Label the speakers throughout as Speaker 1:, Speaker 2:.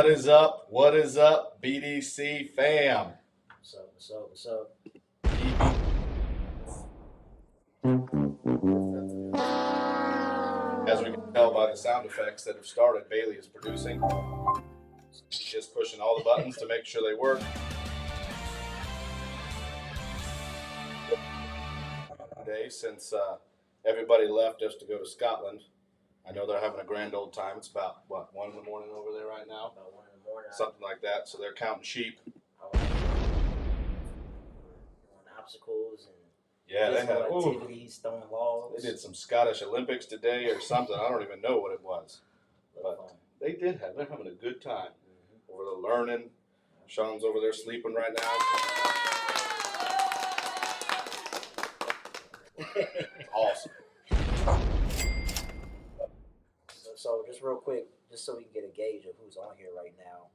Speaker 1: is up? What is up, BDC fam?
Speaker 2: What's up? What's up? What's up?
Speaker 1: As we can tell by the sound effects that have started, Bailey is producing. She's just pushing all the buttons to make sure they work. Today, since everybody left us to go to Scotland, I know they're having a grand old time. It's about, 1 in the morning over there right now?
Speaker 2: About 1 in the morning.
Speaker 1: Something like that. So they're counting sheep.
Speaker 2: Doing obstacles and
Speaker 1: They had
Speaker 2: activities, throwing logs.
Speaker 1: They did some Scottish Olympics today or something. I don't even know what it was. But they're having a good time. Over there learning. Sean's over there sleeping right now. Awesome.
Speaker 2: So just real quick, just so we can get a gauge of who's on here right now,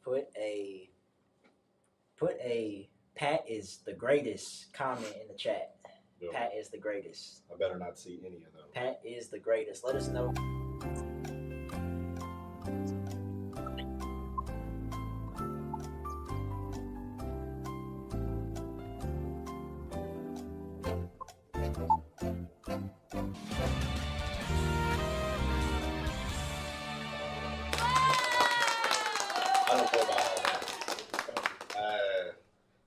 Speaker 2: put a Pat is the greatest comment in the chat.
Speaker 1: Yep.
Speaker 2: Pat is the greatest.
Speaker 1: I better not see any of those.
Speaker 2: Pat is the greatest. Let us know.
Speaker 1: I don't know about all that.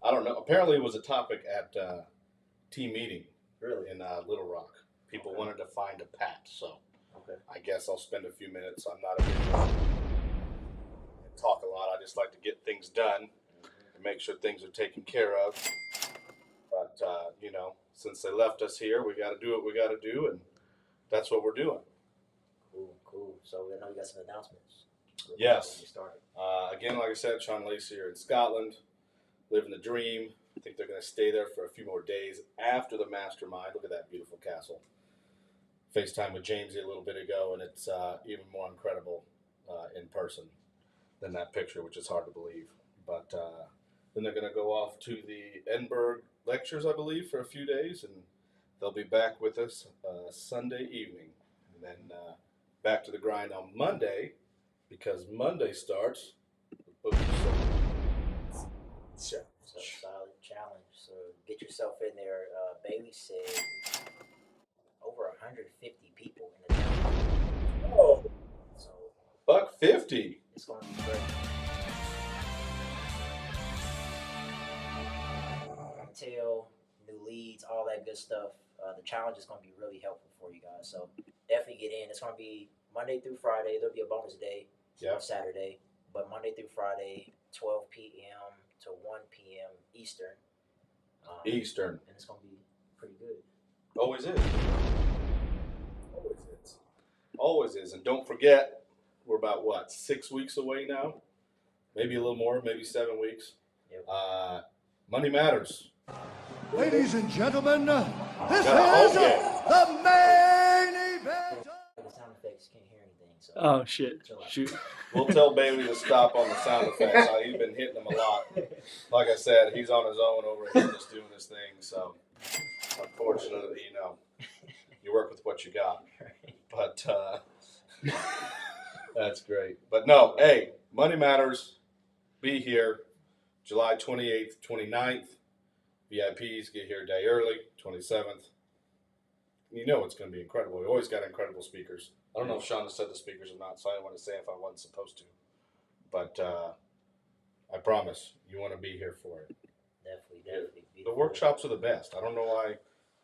Speaker 1: I don't know. Apparently, it was a topic at team meeting.
Speaker 2: Really?
Speaker 1: In Little Rock. People wanted to find a Pat, so I guess I'll spend a few minutes. I'm not a big talk a lot. I just like to get things done and make sure things are taken care of. But since they left us here, we got to do what we got to do, and that's what we're doing.
Speaker 2: Cool. So I know we got some announcements.
Speaker 1: Yes. Again, like I said, Sean Lacey here in Scotland, living the dream. I think they're going to stay there for a few more days after the mastermind. Look at that beautiful castle. FaceTime with Jamesy a little bit ago, and it's even more incredible in person than that picture, which is hard to believe. But then they're going to go off to the Edinburgh lectures, I believe, for a few days, and they'll be back with us Sunday evening. And then back to the grind on Monday, because Monday starts with Book
Speaker 2: So solid challenge. So get yourself in there. Bailey said over 150 people in the challenge.
Speaker 1: Oh,
Speaker 2: so
Speaker 1: $150.
Speaker 2: It's going to be great. Intel, new leads, all that good stuff. The challenge is going to be really helpful for you guys. So definitely get in. It's going to be Monday through Friday. There'll be a bonus day on Saturday, but Monday through Friday, 12 p.m. to 1 p.m. Eastern.
Speaker 1: Eastern.
Speaker 2: And it's going to be pretty good.
Speaker 1: Always is. Always is. Always is. And don't forget, we're about, 6 weeks away now? Maybe a little more, maybe 7 weeks.
Speaker 2: Yep.
Speaker 1: Money matters.
Speaker 3: Ladies and gentlemen, this is
Speaker 1: the
Speaker 3: main event.
Speaker 2: The sound effects can't hear anything. So
Speaker 4: Oh, shit. Shoot.
Speaker 1: We'll tell Bailey to stop on the sound effects. He's been hitting them a lot. Like I said, he's on his own over here just doing his thing. So, unfortunately, you work with what you got. But that's great. But no, hey, money matters. Be here July 28th, 29th. VIPs get here a day early, 27th. You know it's going to be incredible. We always got incredible speakers. I don't know if Sean has said the speakers or not, so I don't want to say if I wasn't supposed to. But I promise you want to be here for it.
Speaker 2: Definitely.
Speaker 1: The workshops are the best. I don't know why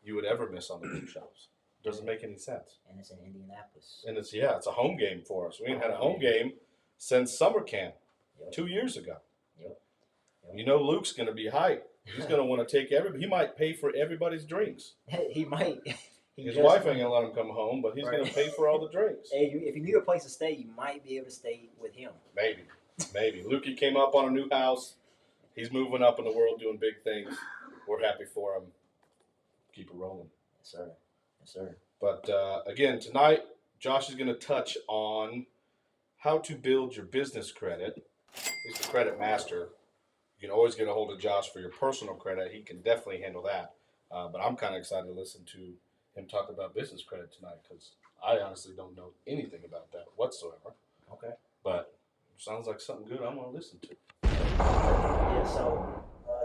Speaker 1: you would ever miss on the workshops. It doesn't make any sense.
Speaker 2: And it's in Indianapolis.
Speaker 1: And it's a home game for us. We ain't had a home game since summer camp 2 years ago.
Speaker 2: Yep.
Speaker 1: You know Luke's going to be hyped. He's going to want to take he might pay for everybody's drinks.
Speaker 2: He might.
Speaker 1: His wife ain't going to let him come home, but he's going to pay for all the drinks.
Speaker 2: Hey, if you need a place to stay, you might be able to stay with him.
Speaker 1: Maybe. Lukey came up on a new house. He's moving up in the world doing big things. We're happy for him. Keep it rolling.
Speaker 2: Yes, sir.
Speaker 1: But again, tonight, Josh is going to touch on how to build your business credit. He's the credit master. You can always get a hold of Josh for your personal credit. He can definitely handle that. But I'm kind of excited to listen to him talk about business credit tonight because I honestly don't know anything about that whatsoever.
Speaker 2: Okay.
Speaker 1: But Sounds like something good I'm gonna listen to.
Speaker 2: Yeah, so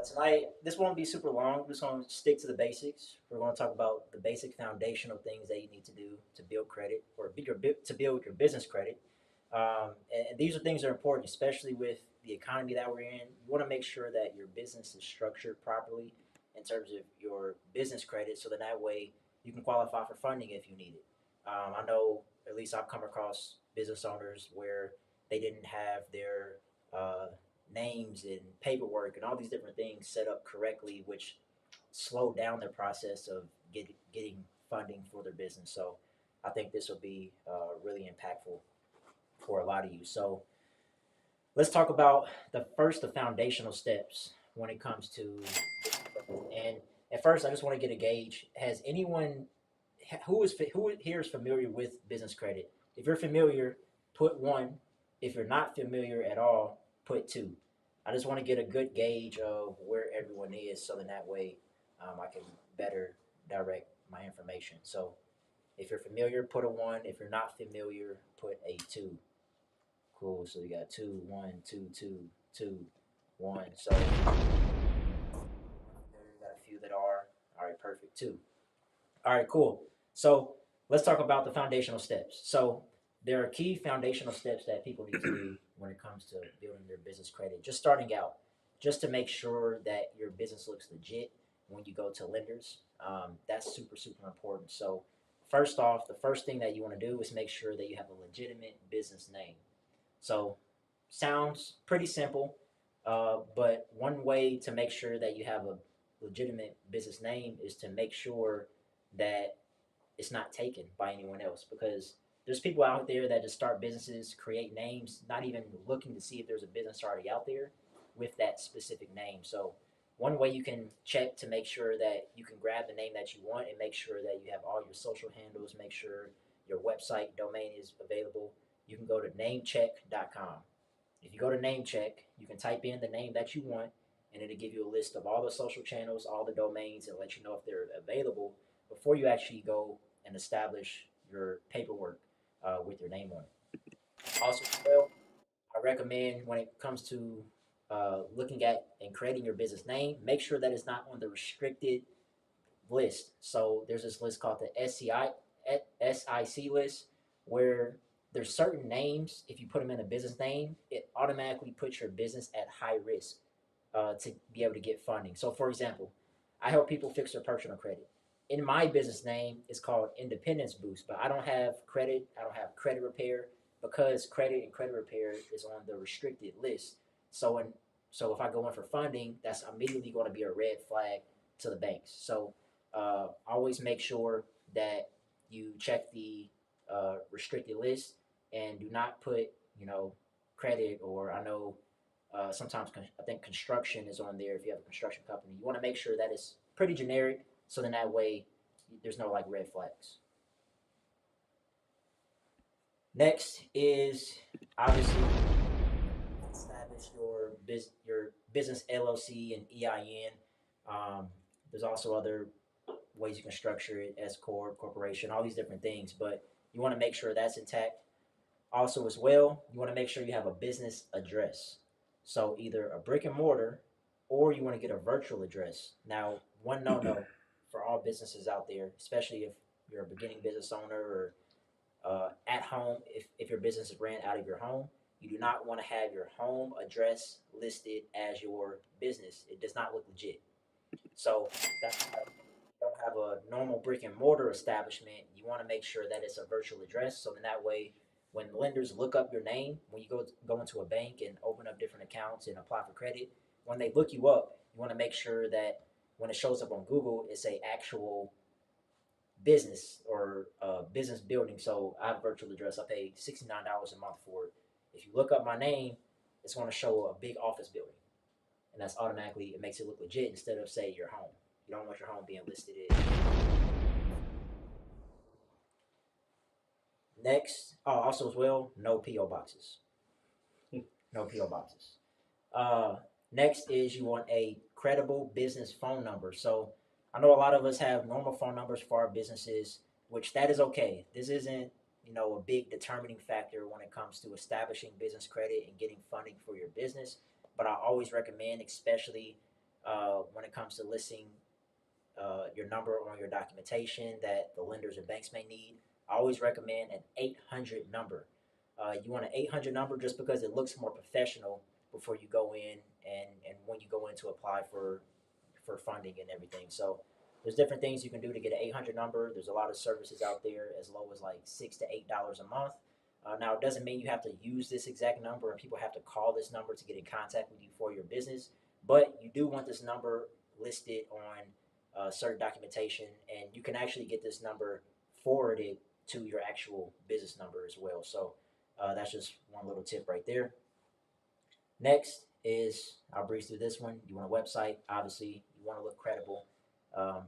Speaker 2: tonight, this won't be super long. We're just going to stick to the basics. We're going to talk about the basic foundational things that you need to do to build credit or to build your business credit. And these are things that are important, especially with the economy that we're in. You want to make sure that your business is structured properly in terms of your business credit so that way you can qualify for funding if you need it. I know, at least I've come across business owners where they didn't have their names and paperwork and all these different things set up correctly, which slowed down their process of getting funding for their business. So I think this will be really impactful for a lot of you. So let's talk about the foundational steps when it comes to, and at first I just want to get a gauge. Has anyone who here is familiar with business credit? If you're familiar, put 1. If you're not familiar at all, put 2. I just want to get a good gauge of where everyone is, so that way I can better direct my information. So if you're familiar, put a 1. If you're not familiar, put a 2. Cool. So you got 2, 1, 2, 2, 2, 1. So there you got a few that are. All right, perfect. 2. All right, cool. So let's talk about the foundational steps. So there are key foundational steps that people need to do when it comes to building their business credit. Just starting out, just to make sure that your business looks legit when you go to lenders. That's super, super important. So first off, the first thing that you want to do is make sure that you have a legitimate business name. So sounds pretty simple, but one way to make sure that you have a legitimate business name is to make sure that it's not taken by anyone else, because there's people out there that just start businesses, create names, not even looking to see if there's a business already out there with that specific name. So one way you can check to make sure that you can grab the name that you want and make sure that you have all your social handles, make sure your website domain is available, you can go to namecheck.com. If you go to Namecheck, you can type in the name that you want, and it'll give you a list of all the social channels, all the domains, and let you know if they're available before you actually go and establish your paperwork with your name on it. Also, well, I recommend when it comes to looking at and creating your business name, make sure that it's not on the restricted list. So there's this list called the SIC list, where there's certain names. If you put them in a business name, it automatically puts your business at high risk to be able to get funding. So, for example, I help people fix their personal credit. In my business name, it's called Independence Boost, but I don't have credit. I don't have credit repair, because credit and credit repair is on the restricted list. So, if I go in for funding, that's immediately going to be a red flag to the banks. So always make sure that you check the restricted list and do not put, credit, or I know sometimes I think construction is on there if you have a construction company. You want to make sure that it's pretty generic, so then that way there's no red flags. Next is obviously establish your business LLC and EIN. There's also other ways you can structure it, S corp, corporation, all these different things, but you want to make sure that's intact. Also, as well, you want to make sure you have a business address. So either a brick and mortar, or you want to get a virtual address. Now, one no for all businesses out there, especially if you're a beginning business owner or at home, if your business is ran out of your home, you do not want to have your home address listed as your business. It does not look legit. So that's why you don't have a normal brick and mortar establishment. You want to make sure that it's a virtual address, so then that way when lenders look up your name, when you go into a bank and open up different accounts and apply for credit, when they look you up, you want to make sure that when it shows up on Google, it's a actual business or business building. So I have a virtual address. I pay $69 a month for it. If you look up my name, it's going to show a big office building, and that's automatically, it makes it look legit instead of, say, your home. You don't want your home being listed in. Next, also as well, no PO boxes. No PO boxes. Next is you want a credible business phone number. So I know a lot of us have normal phone numbers for our businesses, which that is okay. This isn't, a big determining factor when it comes to establishing business credit and getting funding for your business. But I always recommend, especially when it comes to listing your number on your documentation that the lenders and banks may need, I always recommend an 800 number. You want an 800 number just because it looks more professional before you go in and when you go in to apply for funding and everything. So there's different things you can do to get an 800 number. There's a lot of services out there as low as like $6 to $8 a month. Now, it doesn't mean you have to use this exact number and people have to call this number to get in contact with you for your business, but you do want this number listed on certain documentation, and you can actually get this number forwarded to your actual business number as well. So that's just one little tip right there. Next is, I'll breeze through this one. You want a website. Obviously, you want to look credible.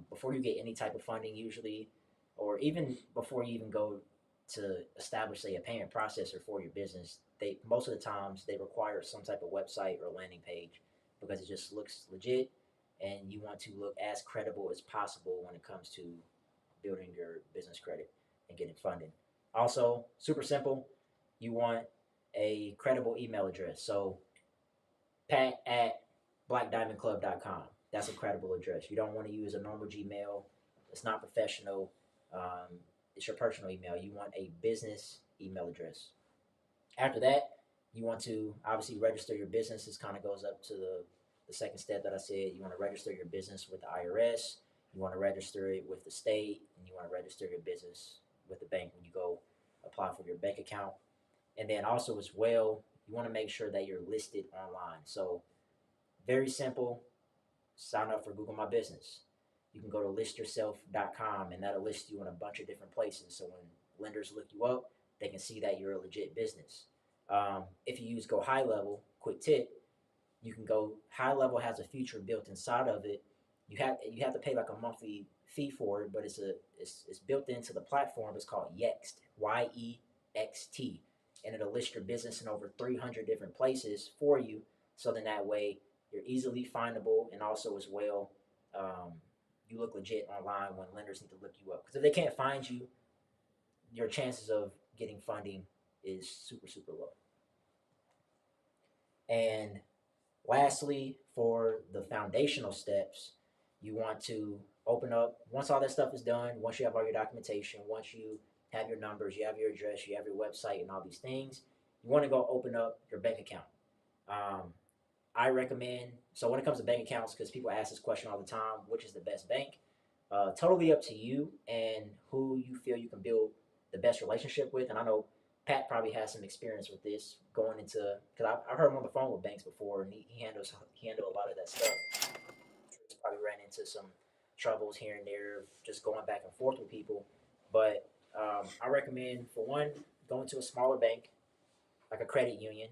Speaker 2: Before you get any type of funding, usually, or even before you even go to establish, say, a payment processor for your business, most of the times they require some type of website or landing page because it just looks legit, and you want to look as credible as possible when it comes to building your business credit and getting funding. Also, super simple, you want a credible email address. So pat@blackdiamondclub.com. That's a credible address. You don't want to use a normal Gmail. It's not professional. It's your personal email. You want a business email address. After that, you want to obviously register your business. This kind of goes up to the second step that I said. You want to register your business with the IRS. You want to register it with the state, and you want to register your business with the bank when you go apply for your bank account. And then also as well, you want to make sure that you're listed online. So very simple. Sign up for Google My Business. You can go to listyourself.com, and that'll list you in a bunch of different places. So when lenders look you up, they can see that you're a legit business. If you use Go High Level, quick tip, you can go High Level has a feature built inside of it. You have to pay like a monthly fee for it, but it's built into the platform. It's called Yext, YEXT, and it'll list your business in over 300 different places for you. So then that way you're easily findable, and also as well, you look legit online when lenders need to look you up. Because if they can't find you, your chances of getting funding is super, super low. And lastly, for the foundational steps, you want to open up, once all that stuff is done, once you have all your documentation, once you have your numbers, you have your address, you have your website and all these things, you want to go open up your bank account. I recommend, so when it comes to bank accounts, because people ask this question all the time, which is the best bank? Totally up to you and who you feel you can build the best relationship with. And I know Pat probably has some experience with this going into, because I heard him on the phone with banks before, and he handled a lot of that stuff. He's probably ran into some troubles here and there, just going back and forth with people. But I recommend, for one, going to a smaller bank, like a credit union,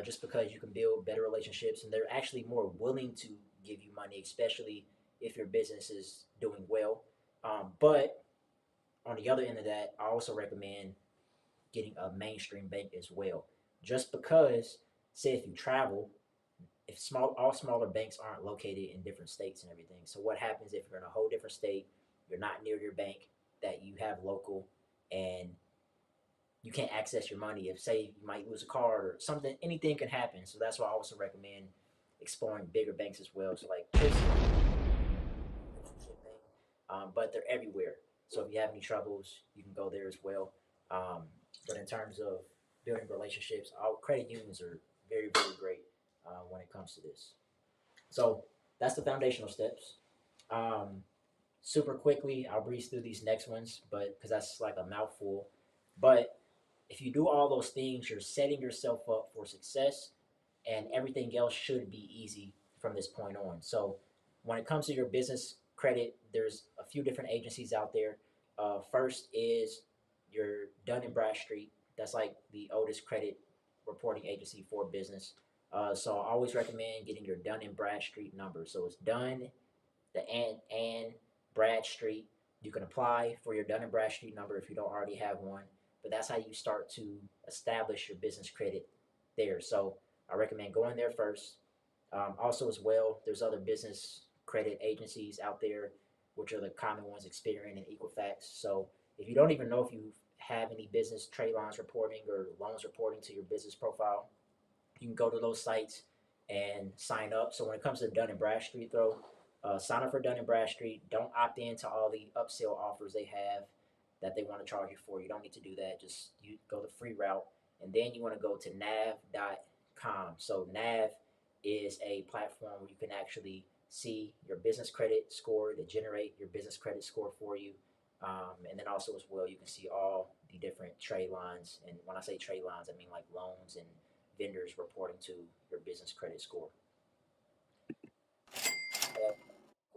Speaker 2: just because you can build better relationships, and they're actually more willing to give you money, especially if your business is doing well. But on the other end of that, I also recommend getting a mainstream bank as well. Just because, say if you travel, all smaller banks aren't located in different states and everything. So what happens if you're in a whole different state, you're not near your bank that you have local, and you can't access your money? If, say, you might lose a card or something, anything can happen. So that's why I also recommend exploring bigger banks as well. So like this, but they're everywhere. So if you have any troubles, you can go there as well. But in terms of building relationships, our credit unions are very, very great when it comes to this. So that's the foundational steps. Super quickly, I'll breeze through these next ones, but because that's like a mouthful. But if you do all those things, you're setting yourself up for success, and everything else should be easy from this point on. So when it comes to your business credit, there's a few different agencies out there. First is your Dun & Bradstreet. That's like the oldest credit reporting agency for business. So I always recommend getting your Dun & Bradstreet number. So it's Dun, the and Bradstreet. You can apply for your Dun & Bradstreet number if you don't already have one, but that's how you start to establish your business credit there. So I recommend going there first. Also as well, there's other business credit agencies out there, which are the common ones, Experian and Equifax. So if you don't even know if you have any business trade lines reporting or loans reporting to your business profile, you can go to those sites and sign up. So when it comes to Dun & Bradstreet, though, sign up for Dun & Bradstreet. Don't opt into all the upsell offers they have that they want to charge you for. You don't need to do that. Just you go the free route. And then you want to go to nav.com. So nav is a platform where you can actually see your business credit score, to generate your business credit score for you. And then also as well, you can see all the different trade lines. And when I say trade lines, I mean like loans and vendors reporting to your business credit score.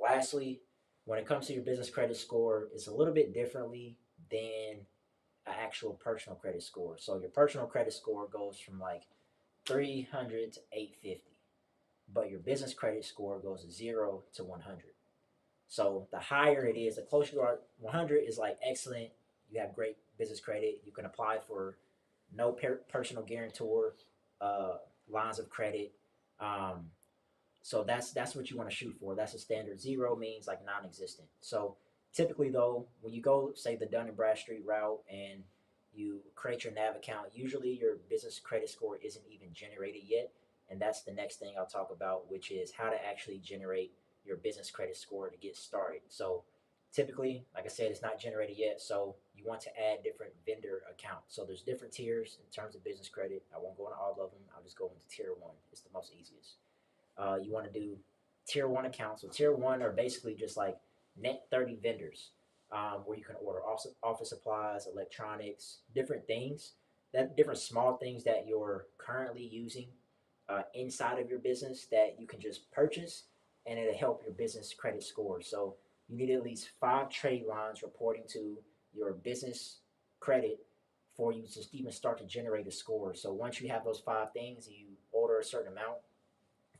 Speaker 2: Lastly, when it comes to your business credit score, it's a little bit differently than an actual personal credit score. So your personal credit score goes from like 300 to 850, but your business credit score goes 0 to 100. So the higher it is, the closer you are. 100 is like excellent. You have great business credit. You can apply for no personal guarantor lines of credit. So that's what you want to shoot for. That's a standard. 0 means like non-existent. So typically though, when you go say the Dun & Bradstreet route and you create your NAV account, usually your business credit score isn't even generated yet. And that's the next thing I'll talk about, which is how to actually generate your business credit score to get started. So typically, like I said, it's not generated yet. So you want to add different vendor accounts. So there's different tiers in terms of business credit. I won't go into all of them. I'll just go into tier 1. It's the most easiest. You want to do tier 1 accounts. So tier 1 are basically just like net 30 vendors where you can order office supplies, electronics, different things, different small things that you're currently using inside of your business that you can just purchase, and it'll help your business credit score. So you need at least 5 trade lines reporting to your business credit for you to even start to generate a score. So once you have those 5 things, you order a certain amount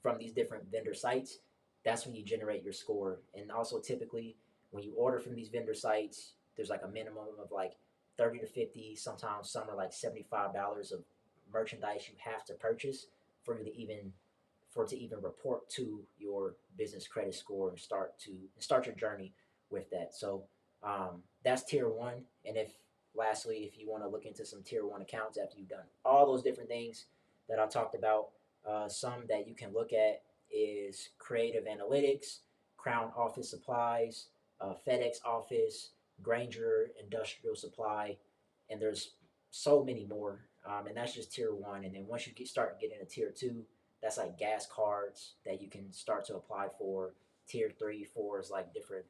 Speaker 2: from these different vendor sites, that's when you generate your score. And also typically when you order from these vendor sites, there's like a minimum of like 30 to 50, sometimes some are like $75 of merchandise you have to purchase for it to even report to your business credit score and start your journey with that. So that's tier 1. And lastly, if you want to look into some tier 1 accounts after you've done all those different things that I talked about, some that you can look at is Creative Analytics, Crown Office Supplies, FedEx Office, Granger Industrial Supply, and there's so many more. And that's just tier 1. And then once you start getting to tier 2, that's like gas cards that you can start to apply for. Tier 3, 4 is like different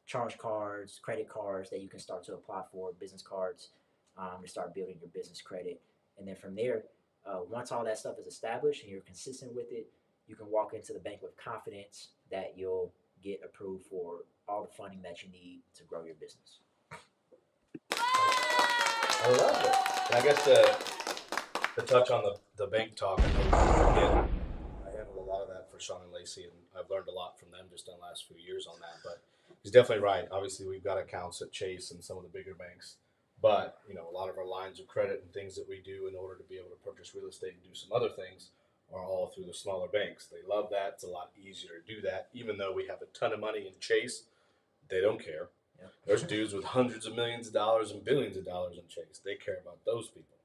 Speaker 2: charge cards, credit cards that you can start to apply for, business cards, to start building your business credit. And then from there, once all that stuff is established and you're consistent with it, you can walk into the bank with confidence that you'll get approved for all the funding that you need to grow your business.
Speaker 1: I love it. And I guess to touch on the bank talk, I handle a lot of that for Sean and Lacey, and I've learned a lot from them just in the last few years on that. But he's definitely right. Obviously, we've got accounts at Chase and some of the bigger banks. But, a lot of our lines of credit and things that we do in order to be able to purchase real estate and do some other things are all through the smaller banks. They love that. It's a lot easier to do that. Even though we have a ton of money in Chase, they don't care. Yeah. There's dudes with hundreds of millions of dollars and billions of dollars in Chase. They care about those people.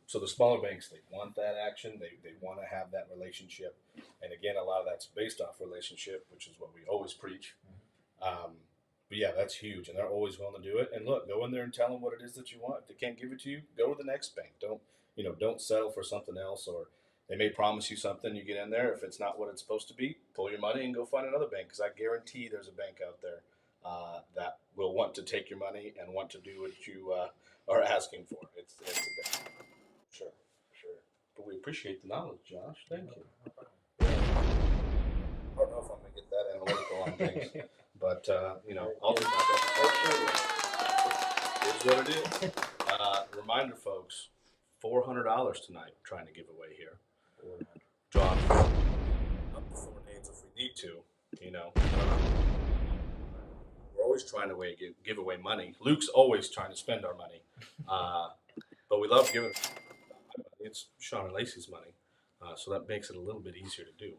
Speaker 1: So the smaller banks, they want that action. They want to have that relationship. And again, a lot of that's based off relationship, which is what we always preach. But yeah, that's huge, and they're always willing to do it. And look, go in there and tell them what it is that you want. If they can't give it to you, go to the next bank. Don't settle for something else, or they may promise you something. You get in there, if it's not what it's supposed to be, pull your money and go find another bank. Because I guarantee there's a bank out there that will want to take your money and want to do what you are asking for. It's a bank. Sure. But we appreciate the knowledge, Josh. Thank you. I don't know if I'm gonna get that analytical on things. But, I'll do my best. Here's what it is. Reminder, folks, $400 tonight we're trying to give away here. John, up to 4 names if we need to, We're always trying to give away money. Luke's always trying to spend our money. But we love giving. It's Sean and Lacey's money. So that makes it a little bit easier to do.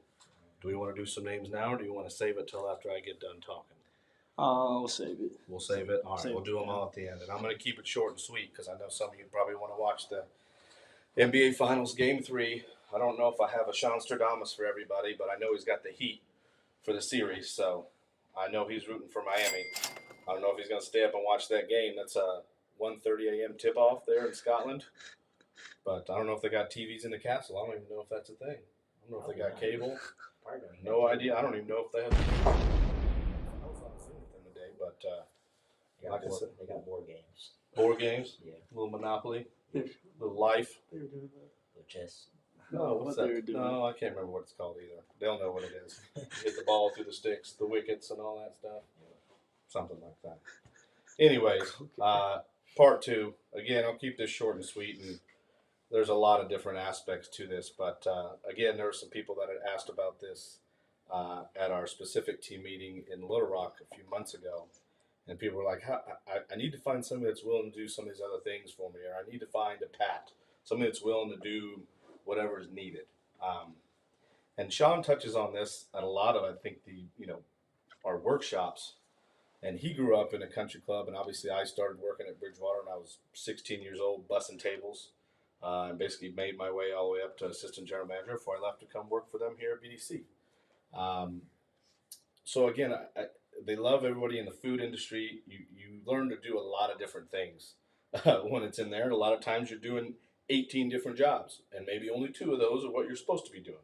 Speaker 1: Do we want to do some names now, or do you want to save it till after I get done talking?
Speaker 4: We'll save it.
Speaker 1: We'll save it. All right,
Speaker 4: Save
Speaker 1: we'll
Speaker 4: it,
Speaker 1: do them
Speaker 4: yeah.
Speaker 1: all at the end. And I'm going to keep it short and sweet because I know some of you probably want to watch the NBA Finals Game 3. I don't know if I have a Sean Stradamus for everybody, but I know he's got the heat for the series. So I know he's rooting for Miami. I don't know if he's going to stay up and watch that game. That's a 1:30 a.m. tip-off there in Scotland. But I don't know if they got TVs in the castle. I don't even know if that's a thing. I don't know if they got cable. No idea. I don't even know if they have. I was on Zoom with them today, but like I said,
Speaker 2: they got board games.
Speaker 1: Board games?
Speaker 2: Yeah.
Speaker 1: A little Monopoly? A little Life?
Speaker 4: They were doing that.
Speaker 2: Little chess.
Speaker 1: No, what's
Speaker 4: what they were
Speaker 1: that?
Speaker 4: doing.
Speaker 1: No, I can't remember what it's called either. They'll know what it is. Hit the ball through the sticks, the wickets, and all that stuff. Something like that. Anyways, part 2. Again, I'll keep this short and sweet, and there's a lot of different aspects to this. But again, there were some people that had asked about this at our specific team meeting in Little Rock a few months ago. And people were like, I need to find somebody that's willing to do some of these other things for me, or I need to find a Pat, somebody that's willing to do whatever is needed. And Sean touches on this at a lot of, I think, our workshops. And he grew up in a country club, and obviously I started working at Bridgewater when I was 16 years old, bussing tables, and basically made my way all the way up to assistant general manager before I left to come work for them here at BDC. So again, they love everybody in the food industry. You learn to do a lot of different things when it's in there. And a lot of times you're doing 18 different jobs, and maybe only 2 of those are what you're supposed to be doing.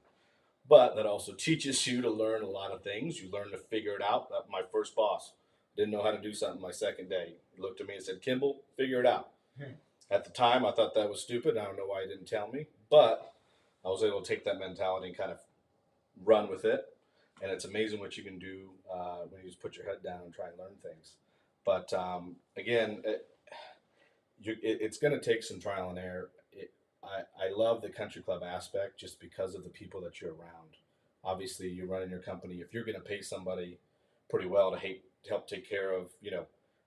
Speaker 1: But that also teaches you to learn a lot of things. You learn to figure it out. My first boss didn't know how to do something my second day. He looked at me and said, Kimball, figure it out. At the time, I thought that was stupid. I don't know why he didn't tell me. But I was able to take that mentality and kind of run with it. And it's amazing what you can do when you just put your head down and try and learn things. But again, it's going to take some trial and error. I love the country club aspect just because of the people that you're around. Obviously, you're running your company. If you're going to pay somebody pretty well to help take care of,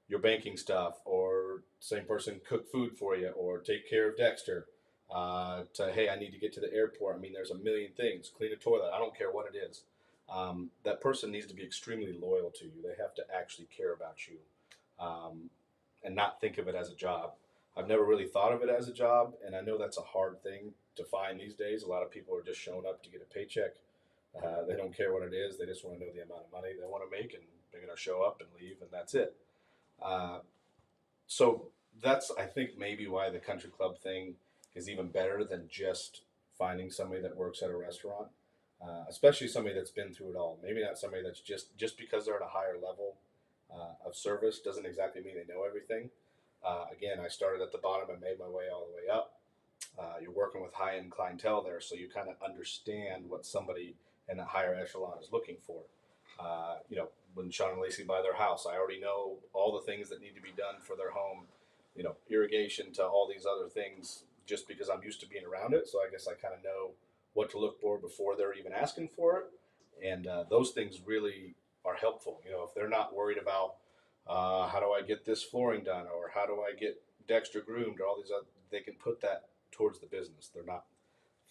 Speaker 1: your banking stuff, or same person cook food for you, or take care of Dexter, hey, I need to get to the airport. I mean, there's a million things. Clean a toilet. I don't care what it is. That person needs to be extremely loyal to you. They have to actually care about you, and not think of it as a job. I've never really thought of it as a job, and I know that's a hard thing to find these days. A lot of people are just showing up to get a paycheck. They don't care what it is. They just want to know the amount of money they want to make, and they're going to show up and leave, and that's it. So that's, I think, maybe why the country club thing is even better than just finding somebody that works at a restaurant, especially somebody that's been through it all. Maybe not somebody that's just because they're at a higher level of service doesn't exactly mean they know everything. Again, I started at the bottom and made my way all the way up. You're working with high-end clientele there, so you kind of understand what somebody in a higher echelon is looking for. When Sean and Lacey buy their house, I already know all the things that need to be done for their home, irrigation to all these other things, just because I'm used to being around it. So I guess I kind of know what to look for before they're even asking for it. And those things really are helpful. If they're not worried about how do I get this flooring done, or how do I get Dexter groomed, or all these other, they can put that towards the business. They're not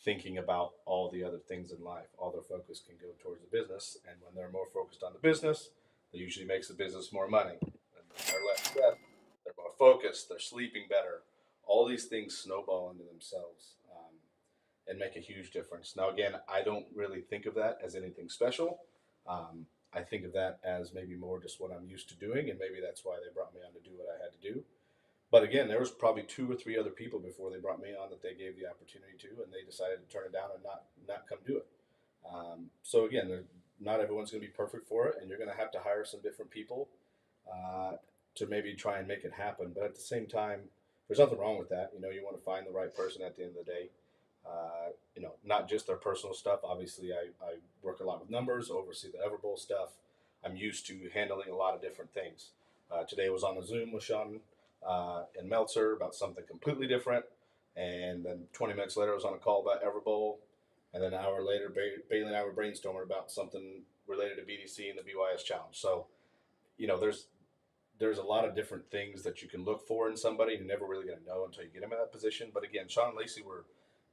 Speaker 1: thinking about all the other things in life. All their focus can go towards the business, and when they're more focused on the business, that usually makes the business more money. And they're less stressed, they're more focused, they're sleeping better. All these things snowball into themselves and make a huge difference. Now, again, I don't really think of that as anything special. I think of that as maybe more just what I'm used to doing, and maybe that's why they brought me on to do what I had to do. But again, there was probably 2 or 3 other people before they brought me on that they gave the opportunity to, and they decided to turn it down and not come do it. So again, not everyone's going to be perfect for it, and you're going to have to hire some different people to maybe try and make it happen. But at the same time, there's nothing wrong with that. You want to find the right person at the end of the day. Not just their personal stuff. Obviously, I work a lot with numbers, oversee the Everbowl stuff. I'm used to handling a lot of different things. Today I was on a Zoom with Sean and Meltzer about something completely different. And then 20 minutes later, I was on a call about Everbowl. And then an hour later, Bailey and I were brainstorming about something related to BDC and the BYS Challenge. So, there's a lot of different things that you can look for in somebody. You're never really going to know until you get them in that position. But again, Sean and Lacey were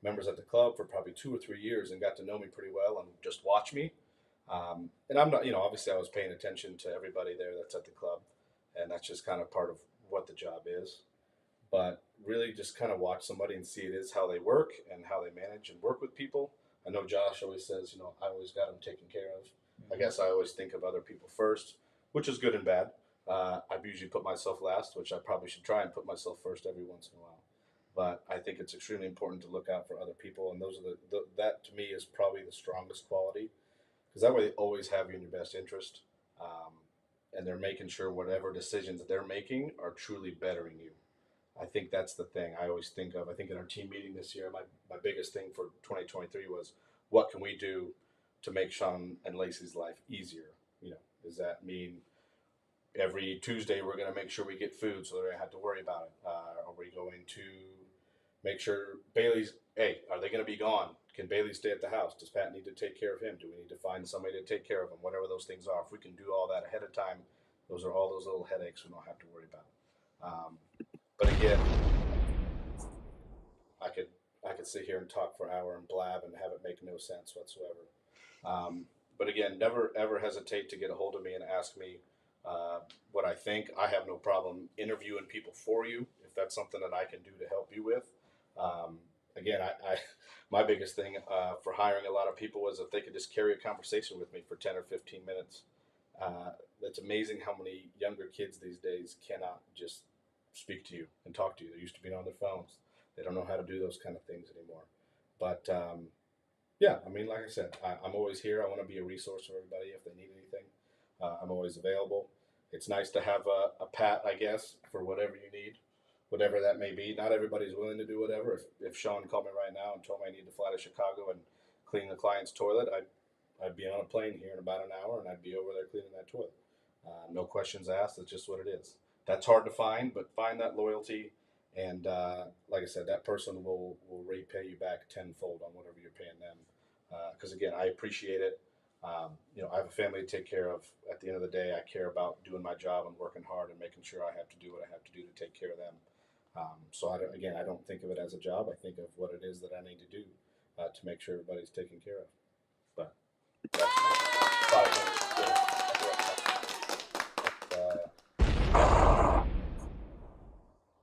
Speaker 1: members at the club for probably 2 or 3 years and got to know me pretty well and just watch me. And I'm not, obviously I was paying attention to everybody there that's at the club, and that's just kind of part of what the job is. But really just kind of watch somebody and see it is how they work and how they manage and work with people. I know Josh always says, I always got them taken care of. I guess I always think of other people first, which is good and bad. I usually put myself last, which I probably should try and put myself first every once in a while. But I think it's extremely important to look out for other people, and those are that to me is probably the strongest quality, because that way they always have you in your best interest, and they're making sure whatever decisions they're making are truly bettering you. I think that's the thing I always think of. I think in our team meeting this year, my biggest thing for 2023 was what can we do to make Sean and Lacey's life easier? Does that mean every Tuesday we're going to make sure we get food so they don't have to worry about it? Are we going to make sure Bailey's, hey, are they going to be gone? Can Bailey stay at the house? Does Pat need to take care of him? Do we need to find somebody to take care of him? Whatever those things are, if we can do all that ahead of time, those are all those little headaches we don't have to worry about. But again, I could sit here and talk for an hour and blab and have it make no sense whatsoever. But again, never ever hesitate to get a hold of me and ask me what I think. I have no problem interviewing people for you if that's something that I can do to help you with. Again, my biggest thing for hiring a lot of people was if they could just carry a conversation with me for 10 or 15 minutes. It's amazing how many younger kids these days cannot just speak to you and talk to you. They're used to being on their phones. They don't know how to do those kind of things anymore. But yeah, I mean, like I said, I'm always here. I want to be a resource for everybody if they need anything. I'm always available. It's nice to have a Pat, I guess, for whatever you need, whatever that may be. Not everybody's willing to do whatever. If Sean called me right now and told me I need to fly to Chicago and clean the client's toilet, I'd be on a plane here in about an hour and I'd be over there cleaning that toilet. No questions asked. It's just what it is. That's hard to find, but find that loyalty. And like I said, that person will repay you back tenfold on whatever you're paying them. Because again, I appreciate it. I have a family to take care of. At the end of the day, I care about doing my job and working hard and making sure I have to do what I have to do to take care of them. So I don't think of it as a job. I think of what it is that I need to do to make sure everybody's taken care of. But that's my 5 minutes.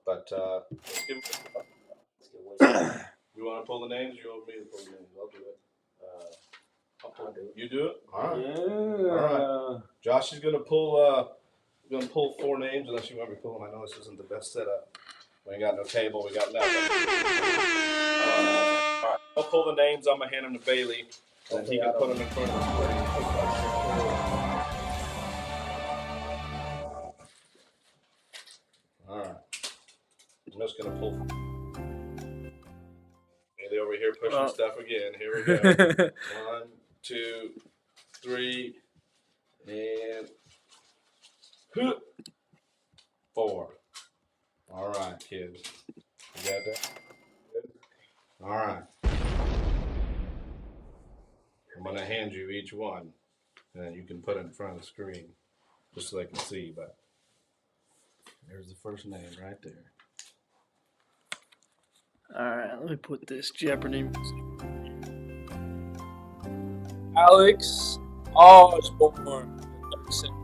Speaker 1: Let's give you want to pull the names? You want me to pull the names? I'll do it. I'll do it. You do it? All right.
Speaker 4: Yeah.
Speaker 1: All right. Josh is gonna pull 4 names unless you want me to pull them. I know this isn't the best setup. We ain't got no table. We got nothing. All right. I'll pull the names. I'm gonna hand them to Bailey, and he can put them in front of the screen. All right. I'm just gonna pull. Bailey over here pushing stuff again. Here we go. 1, 2, 3, and 4. All right, kids. You got that? Good? All right. I'm gonna hand you each one, and then you can put it in front of the screen, just so they can see. But there's the first name right there.
Speaker 4: Alright, let me put this Jeopardy music. Alex Osborne. 37.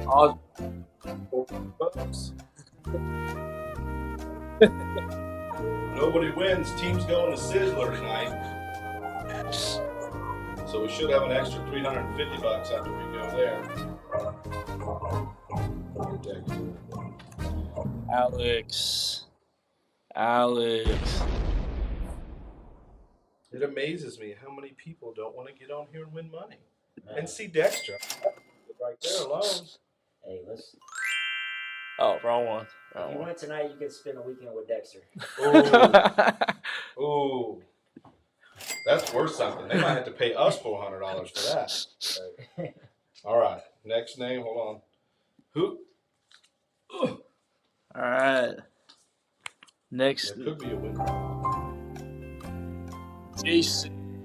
Speaker 4: Osborne.
Speaker 1: Nobody wins. Team's going to Sizzler tonight. So we should have an extra $350 after we go there.
Speaker 4: Alex.
Speaker 1: It amazes me how many people don't want to get on here and win money. And see Dexter. Right there alone.
Speaker 2: Hey, let's.
Speaker 4: Oh, wrong one.
Speaker 2: If you win tonight, you can spend a weekend with Dexter.
Speaker 1: Ooh. That's worth something. They might have to pay us $400 for that. All right. Next name. Hold on. Who?
Speaker 4: All right. Next.
Speaker 1: There could be a winner.
Speaker 4: Jason.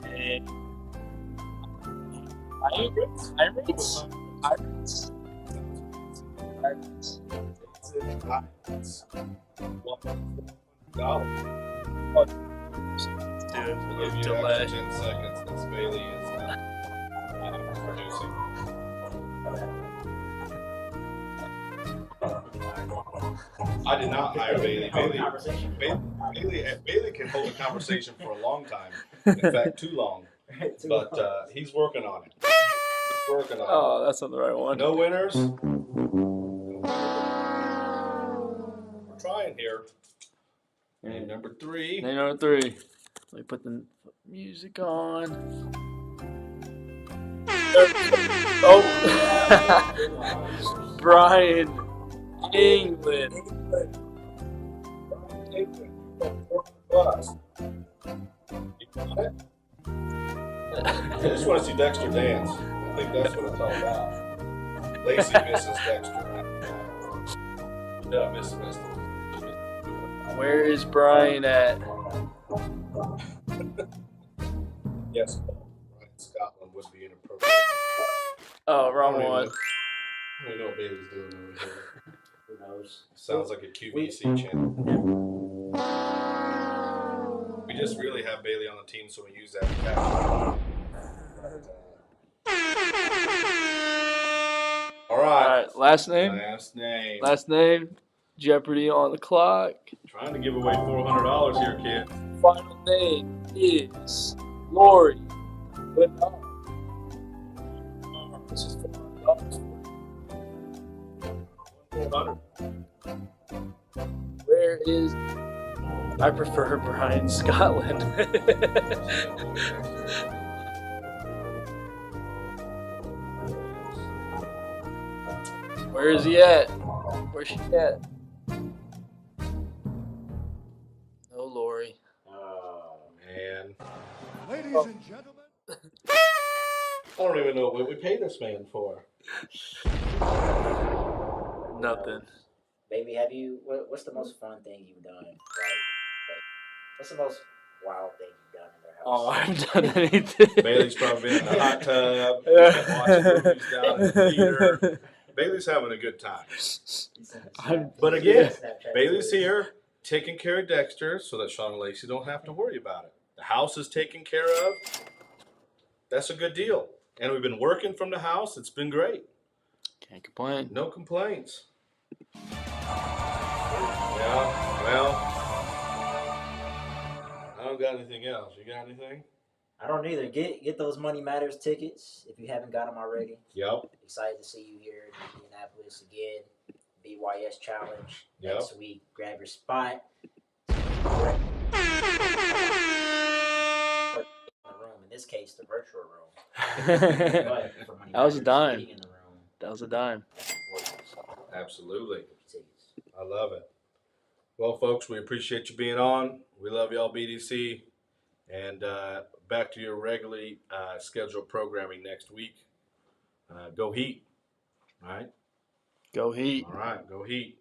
Speaker 4: Pirates. do it
Speaker 1: We'll
Speaker 4: with
Speaker 1: give you
Speaker 4: delay.
Speaker 1: extra 10 seconds since Bailey is producing. I did not hire Bailey. Bailey can hold a conversation for a long time. In fact, too long. But he's working on it. He's working on it.
Speaker 4: Oh, that's not the right one.
Speaker 1: No winners. We're trying here. Name number 3.
Speaker 4: Name number 3. Let me put the music on. Oh, Brian England.
Speaker 1: I just want to see Dexter dance. I think that's what it's all about. Lacey misses Dexter. No, misses Dexter.
Speaker 4: Where is Brian at?
Speaker 1: Yes, Brian Scotland would be inappropriate.
Speaker 4: Oh, wrong
Speaker 1: I don't
Speaker 4: one.
Speaker 1: even know what Bailey's doing over here.
Speaker 2: Who knows?
Speaker 1: Sounds like a QVC channel. We just really have Bailey on the team, so we use that to capture. All right.
Speaker 4: Last name. Last name. Jeopardy on the clock.
Speaker 1: Trying to give away $400 here, kid.
Speaker 4: Final name is Lori. This is $400. Where is? I prefer Brian Scotland. Where is he at? Where's she at? No, Lori.
Speaker 1: Oh, man.
Speaker 3: Ladies and gentlemen.
Speaker 1: I don't even know what we paid this man for.
Speaker 4: Nothing.
Speaker 2: Baby, what's the most fun thing you've done? Like, what's the most wild thing you've done in their house?
Speaker 4: Oh, I haven't done anything.
Speaker 1: Bailey's probably been in the hot tub, watching movies down in the theater. Bailey's having a good time. But again, Bailey's here taking care of Dexter so that Sean and Lacey don't have to worry about it. The house is taken care of. That's a good deal. And we've been working from the house. It's been great.
Speaker 4: Can't complain.
Speaker 1: No complaints. Yeah, well, I don't got anything else. You got anything?
Speaker 2: I don't either. Get those Money Matters tickets if you haven't got them already.
Speaker 1: Yep.
Speaker 2: Excited to see you here in Indianapolis again. BYS Challenge next week. Grab your spot. In this case, the virtual room.
Speaker 4: That was a dime. That was a dime.
Speaker 1: Absolutely. I love it. Well, folks, we appreciate you being on. We love y'all, BDC. And back to your regularly scheduled programming next week. Go Heat. All right?
Speaker 4: Go Heat.
Speaker 1: All right, go Heat.